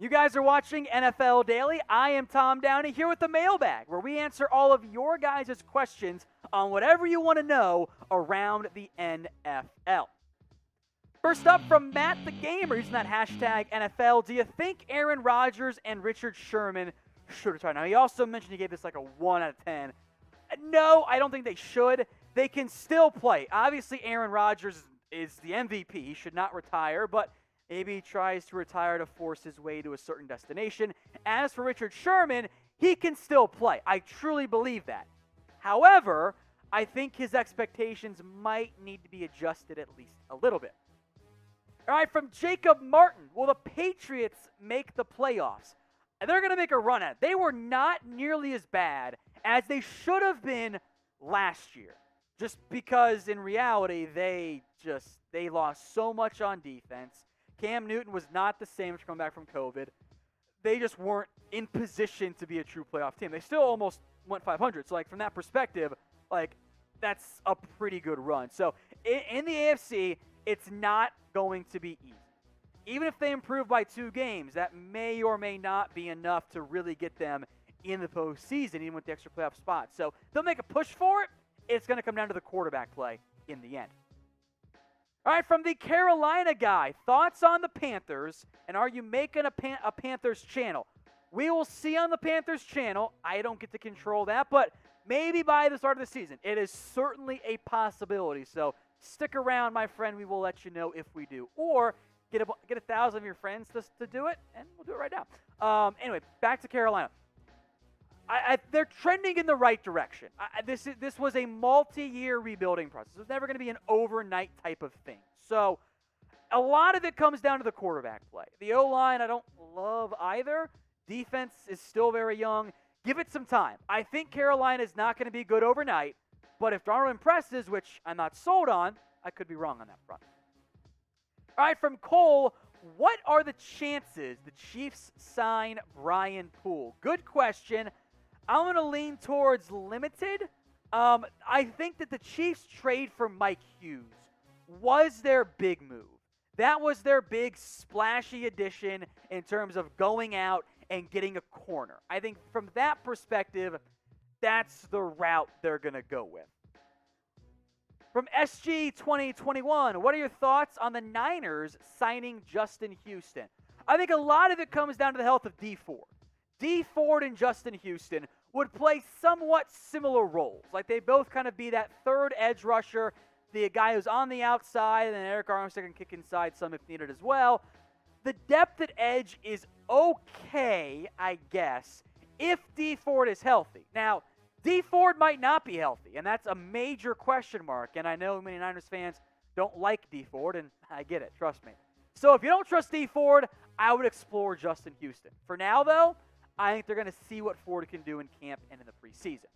You guys are watching NFL Daily. I am Tom Downey here with the Mailbag, where we answer all of your guys' questions on whatever you want to know around the NFL. First up from Matt the Gamer, using that hashtag NFL. Do you think Aaron Rodgers and Richard Sherman should retire? Now, he also mentioned he gave this like a 1 out of 10. No, I don't think they should. They can still play. Obviously, Aaron Rodgers is the MVP. He should not retire, but maybe he tries to retire to force his way to a certain destination. As for Richard Sherman, he can still play. I truly believe that. However, I think his expectations might need to be adjusted at least a little bit. All right, from Jacob Martin. Will the Patriots make the playoffs? They're going to make a run at it. They were not nearly as bad as they should have been last year. Just because in reality, they lost so much on defense. Cam Newton was not the same after coming back from COVID. They just weren't in position to be a true playoff team. They still almost went 500. So, from that perspective, that's a pretty good run. So, in the AFC, it's not going to be easy. Even if they improve by 2 games, that may or may not be enough to really get them in the postseason, even with the extra playoff spot. So, they'll make a push for it. It's going to come down to the quarterback play in the end. All right, from the Carolina guy, thoughts on the Panthers, and are you making a Panthers channel? We will see on the Panthers channel. I don't get to control that, but maybe by the start of the season. It is certainly a possibility, so stick around, my friend. We will let you know if we do. Or get 1,000 of your friends to do it, and we'll do it right now. Anyway, back to Carolina. They're trending in the right direction. This was a multi-year rebuilding process. It was never going to be an overnight type of thing. So a lot of it comes down to the quarterback play. The O-line I don't love either. Defense is still very young. Give it some time. I think Carolina is not going to be good overnight, but if Darnold impresses, which I'm not sold on, I could be wrong on that front. All right, from Cole, what are the chances the Chiefs sign Brian Poole? Good question. I'm going to lean towards limited. I think that the Chiefs' trade for Mike Hughes was their big move. That was their big splashy addition in terms of going out and getting a corner. I think from that perspective, that's the route they're going to go with. From SG 2021, what are your thoughts on the Niners signing Justin Houston? I think a lot of it comes down to the health of Dee Ford. Dee Ford and Justin Houston would play somewhat similar roles. They both kind of be that third edge rusher, the guy who's on the outside, and then Eric Armstead can kick inside some if needed as well. The depth at edge is okay, I guess, if Dee Ford is healthy. Now, Dee Ford might not be healthy, and that's a major question mark, and I know many Niners fans don't like Dee Ford, and I get it, trust me. So if you don't trust Dee Ford, I would explore Justin Houston. For now, though, I think they're going to see what Ford can do in camp and in the preseason.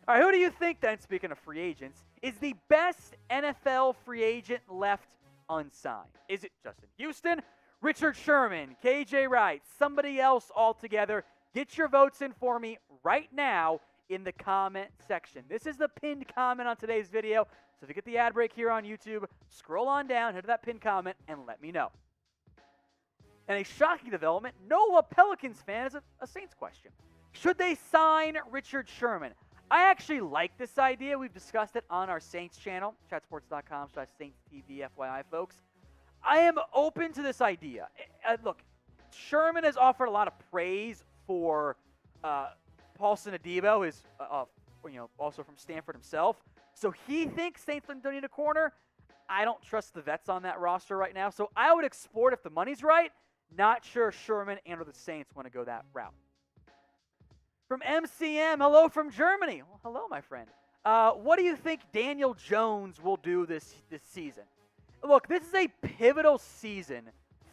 All right, who do you think, then, speaking of free agents, is the best NFL free agent left unsigned? Is it Justin Houston, Richard Sherman, KJ Wright, somebody else altogether? Get your votes in for me right now in the comment section. This is the pinned comment on today's video. So if you get the ad break here on YouTube, scroll on down, head to that pinned comment, and let me know. And a shocking development, Noah Pelicans fan has a Saints question. Should they sign Richard Sherman? I actually like this idea. We've discussed it on our Saints channel, chatsports.com/SaintsTV, FYI, folks. I am open to this idea. Look, Sherman has offered a lot of praise for Paulson Adebo, is also from Stanford himself. So he thinks Saints don't need a corner. I don't trust the vets on that roster right now. So I would explore it if the money's right. Not sure Sherman and or the Saints want to go that route. From MCM, hello from Germany. Well, hello, my friend. What do you think Daniel Jones will do this season? Look, this is a pivotal season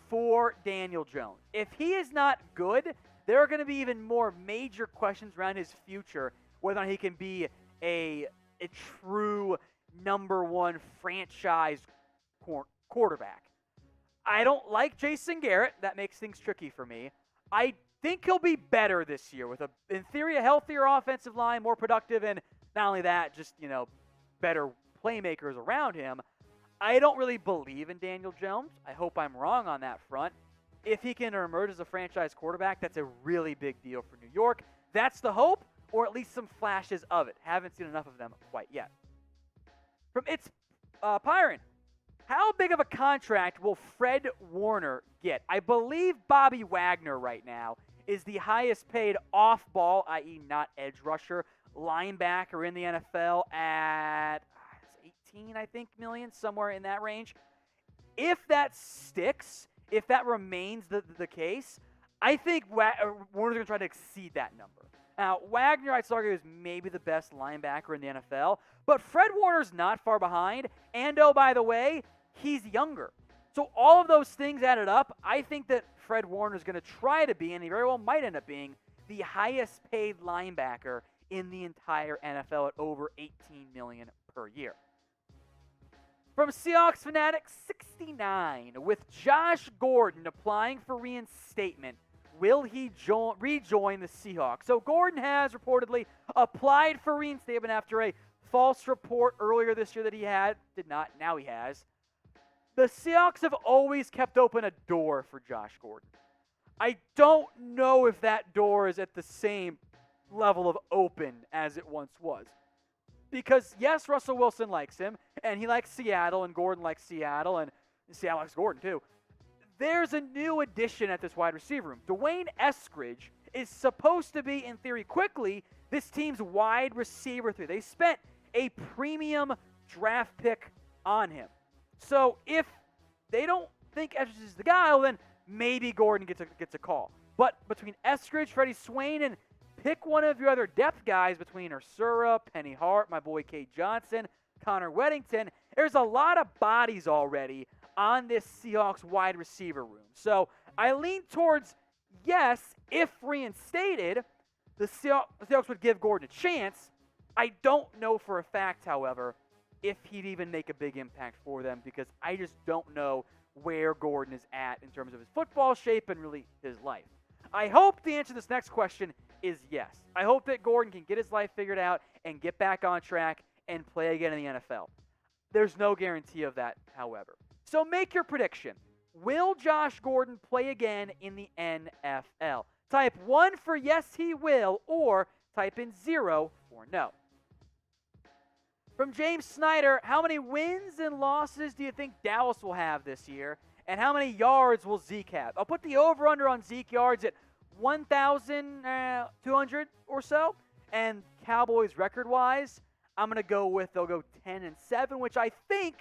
for Daniel Jones. If he is not good, there are going to be even more major questions around his future, whether or not he can be a true number one franchise quarterback. I don't like Jason Garrett. That makes things tricky for me. I think he'll be better this year with, in theory, a healthier offensive line, more productive, and not only that, just, better playmakers around him. I don't really believe in Daniel Jones. I hope I'm wrong on that front. if he can emerge as a franchise quarterback, that's a really big deal for New York. That's the hope, or at least some flashes of it. Haven't seen enough of them quite yet. From It's Pyron, how big of a contract will Fred Warner get? I believe Bobby Wagner right now is the highest paid off-ball, i.e. not edge rusher, linebacker in the NFL at 18, I think, million, somewhere in that range. If that sticks, if that remains the case, I think Warner's going to try to exceed that number. Now, Wagner, I'd argue, is maybe the best linebacker in the NFL, but Fred Warner's not far behind, and oh, by the way, he's younger. So all of those things added up, I think that Fred Warner's going to try to be, and he very well might end up being, the highest paid linebacker in the entire NFL at over $18 million per year. From Seahawks Fanatic 69, with Josh Gordon applying for reinstatement, will he rejoin the Seahawks? So Gordon has reportedly applied for reinstatement after a false report earlier this year that he did not, now he has. The Seahawks have always kept open a door for Josh Gordon. I don't know if that door is at the same level of open as it once was. Because, yes, Russell Wilson likes him, and he likes Seattle, and Gordon likes Seattle, and Seattle likes Gordon too. There's a new addition at this wide receiver room. Dwayne Eskridge is supposed to be, in theory, quickly, this team's wide receiver 3. They spent a premium draft pick on him. So if they don't think Eskridge is the guy, well, then maybe Gordon gets a call. But between Eskridge, Freddie Swain, and pick one of your other depth guys between Ursura, Penny Hart, my boy Kate Johnson, Connor Weddington, there's a lot of bodies already on this Seahawks wide receiver room. So I lean towards yes, if reinstated, the Seahawks would give Gordon a chance. I don't know for a fact, however, if he'd even make a big impact for them, because I just don't know where Gordon is at in terms of his football shape and really his life. I hope the answer to this next question is yes. I hope that Gordon can get his life figured out and get back on track and play again in the NFL. There's no guarantee of that, however. So make your prediction. Will Josh Gordon play again in the NFL? Type 1 for yes, he will, or type in 0 for no. From James Snyder, how many wins and losses do you think Dallas will have this year? And how many yards will Zeke have? I'll put the over-under on Zeke yards at 1,200 or so. And Cowboys record-wise, I'm going to go with they'll go 10-7, which I think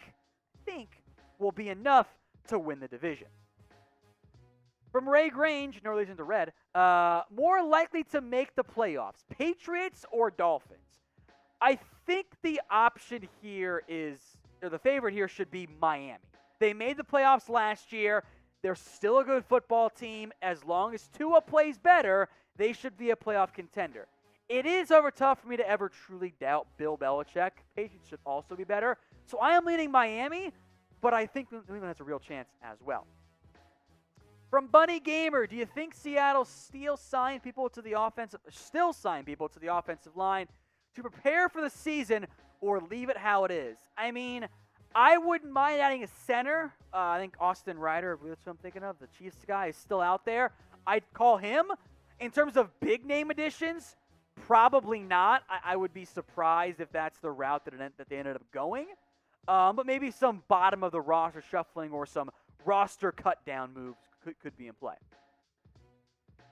will be enough to win the division. From Ray Grange, no relation to Red, more likely to make the playoffs, Patriots or Dolphins? I think the option here is, or the favorite here should be Miami. They made the playoffs last year. They're still a good football team. As long as Tua plays better, they should be a playoff contender. It is, however, tough for me to ever truly doubt Bill Belichick. Patriots should also be better. So I am leaning Miami, but I think New England has a real chance as well. From Bunny Gamer, do you think Seattle still sign people to the offensive line to prepare for the season, or leave it how it is? I mean, I wouldn't mind adding a center. I think Austin Ryder, that's what I'm thinking of, the Chiefs guy, is still out there. I'd call him. In terms of big name additions, probably not. I would be surprised if that's the route that they ended up going. But maybe some bottom of the roster shuffling or some roster cut down moves could be in play.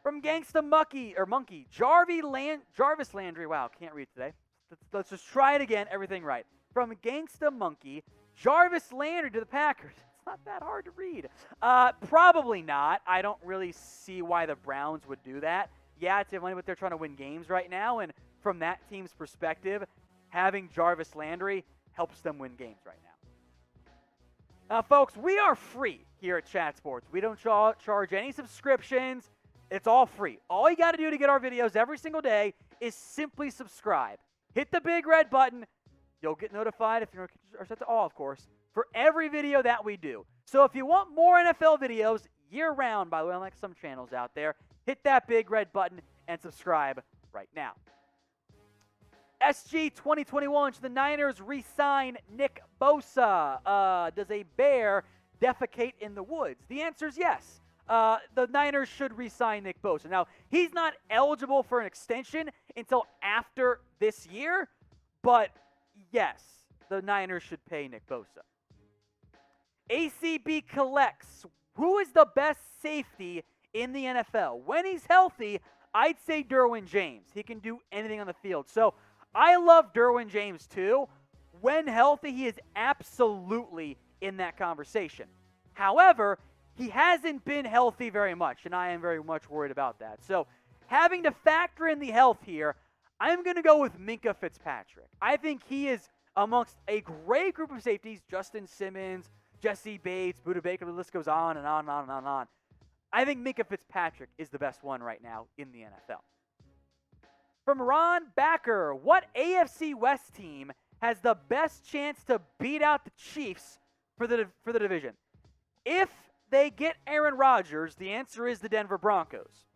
From Gangsta Monkey, Jarvis Landry. Wow, can't read today. Let's just try it again. Everything right. From Gangsta Monkey, Jarvis Landry to the Packers. It's not that hard to read. Probably not. I don't really see why the Browns would do that. Yeah, it's definitely what they're trying to win games right now, and from that team's perspective, having Jarvis Landry helps them win games right now. Now, folks, we are free here at Chat Sports. We don't charge any subscriptions. It's all free. All you got to do to get our videos every single day is simply subscribe. Hit the big red button. You'll get notified, if you're set to all, of course, for every video that we do. So if you want more NFL videos year-round, by the way, unlike some channels out there, hit that big red button and subscribe right now. SG 2021, should the Niners re-sign Nick Bosa? Does a bear defecate in the woods? The answer is yes. the Niners should re-sign Nick Bosa. Now, he's not eligible for an extension until after this year, but yes, the Niners should pay Nick Bosa. ACB collects, who is the best safety in the NFL? When he's healthy, I'd say Derwin James. He can do anything on the field. So I love Derwin James too. When healthy, he is absolutely in that conversation. However, he hasn't been healthy very much, and I am very much worried about that. So having to factor in the health here, I'm going to go with Minkah Fitzpatrick. I think he is amongst a great group of safeties, Justin Simmons, Jesse Bates, Budda Baker, the list goes on and on and on and on and on. I think Minkah Fitzpatrick is the best one right now in the NFL. From Ron Backer, what AFC West team has the best chance to beat out the Chiefs for the division? If they get Aaron Rodgers, the answer is the Denver Broncos.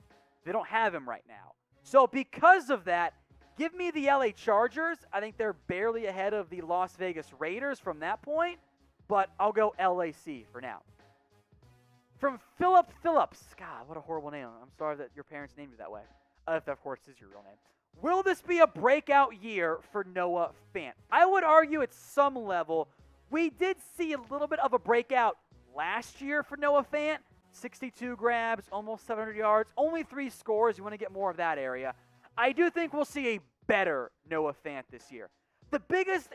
They don't have him right now. So because of that, give me the LA Chargers. I think they're barely ahead of the Las Vegas Raiders from that point, but I'll go LAC for now. From Philip Phillips. God, what a horrible name. I'm sorry that your parents named you that way. If that, of course, is your real name. Will this be a breakout year for Noah Fant? I would argue at some level we did see a little bit of a breakout last year for Noah Fant. 62 grabs, almost 700 yards, only 3 scores. You want to get more of that area. I do think we'll see a better Noah Fant this year. The biggest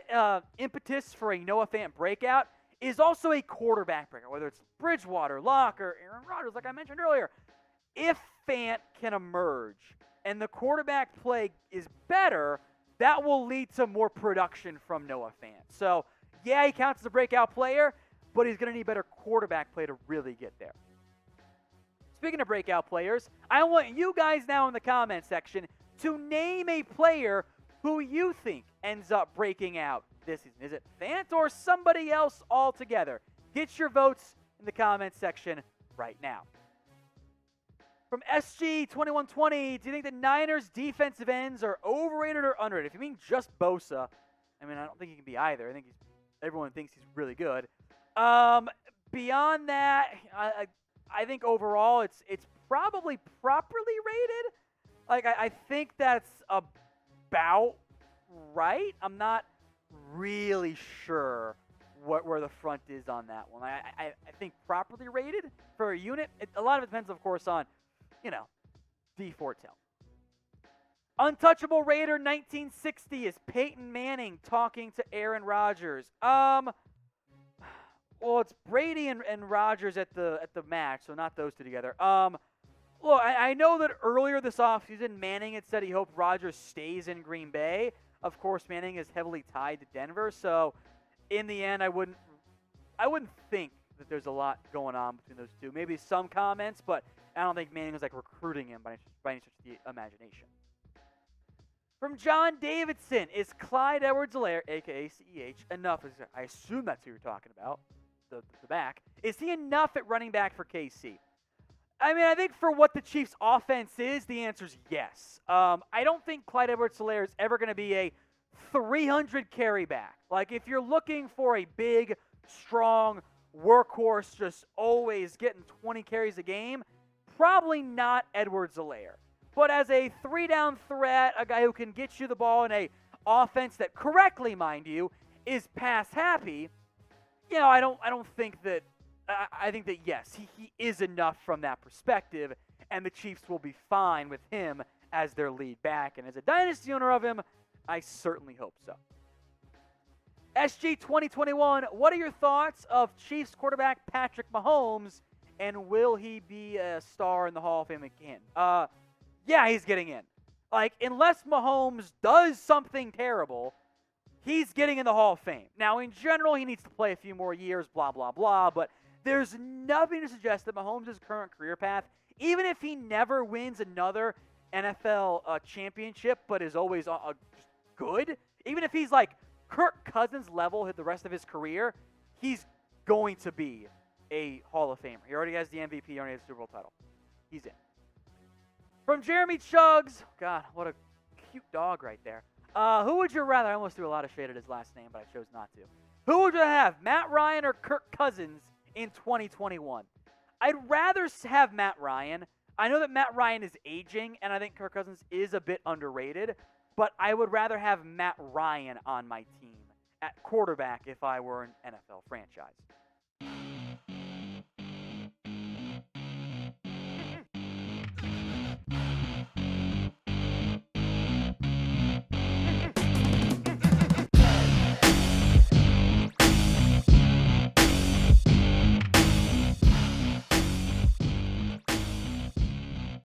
impetus for a Noah Fant breakout is also a quarterback breakout, whether it's Bridgewater, Locke, or Aaron Rodgers, like I mentioned earlier. If Fant can emerge and the quarterback play is better, that will lead to more production from Noah Fant. So, yeah, he counts as a breakout player, but he's going to need better quarterback play to really get there. Speaking of breakout players, I want you guys now in the comment section to name a player who you think ends up breaking out this season. Is it Fant or somebody else altogether? Get your votes in the comment section right now. From SG2120, do you think the Niners defensive ends are overrated or underrated? If you mean just Bosa, I mean, I don't think he can be either. I think everyone thinks he's really good. Beyond that, I think overall it's probably properly rated. Like, I think that's about right. I'm not really sure where the front is on that one. I think properly rated for a unit. A lot of it depends, of course, on, D Fortel. Untouchable Raider 1960 is Peyton Manning talking to Aaron Rodgers. Well, it's Brady and Rodgers at the match, so not those two together. Look, I know that earlier this offseason, Manning had said he hoped Rodgers stays in Green Bay. Of course, Manning is heavily tied to Denver, so in the end, I wouldn't think that there's a lot going on between those two. Maybe some comments, but I don't think Manning was recruiting him by any stretch of the imagination. From John Davidson, is Clyde Edwards-Helaire, a.k.a. CEH, enough? I assume that's who you're talking about, the back. Is he enough at running back for KC? I mean, I think for what the Chiefs' offense is, the answer is yes. I don't think Clyde Edwards-Helaire is ever going to be a 300 carry back. Like, if you're looking for a big, strong workhorse, just always getting 20 carries a game, probably not Edwards-Helaire. But as a 3-down threat, a guy who can get you the ball in a offense that, correctly, mind you, is pass happy, I don't think that. I think that yes, he is enough from that perspective, and the Chiefs will be fine with him as their lead back. And as a dynasty owner of him, I certainly hope so. SG 2021, what are your thoughts of Chiefs quarterback Patrick Mahomes, and will he be a star in the Hall of Fame again? Yeah, he's getting in. Unless Mahomes does something terrible, he's getting in the Hall of Fame. Now, in general, he needs to play a few more years, blah, blah, blah, but there's nothing to suggest that Mahomes' current career path, even if he never wins another NFL championship but is always good, even if he's Kirk Cousins level the rest of his career, he's going to be a Hall of Famer. He already has the MVP, he already has the Super Bowl title. He's in. From Jeremy Chuggs, God, what a cute dog right there. Who would you rather? I almost threw a lot of shade at his last name, but I chose not to. Who would you have, Matt Ryan or Kirk Cousins in 2021? I'd rather have Matt Ryan. I know that Matt Ryan is aging, and I think Kirk Cousins is a bit underrated, but I would rather have Matt Ryan on my team at quarterback if I were an NFL franchise.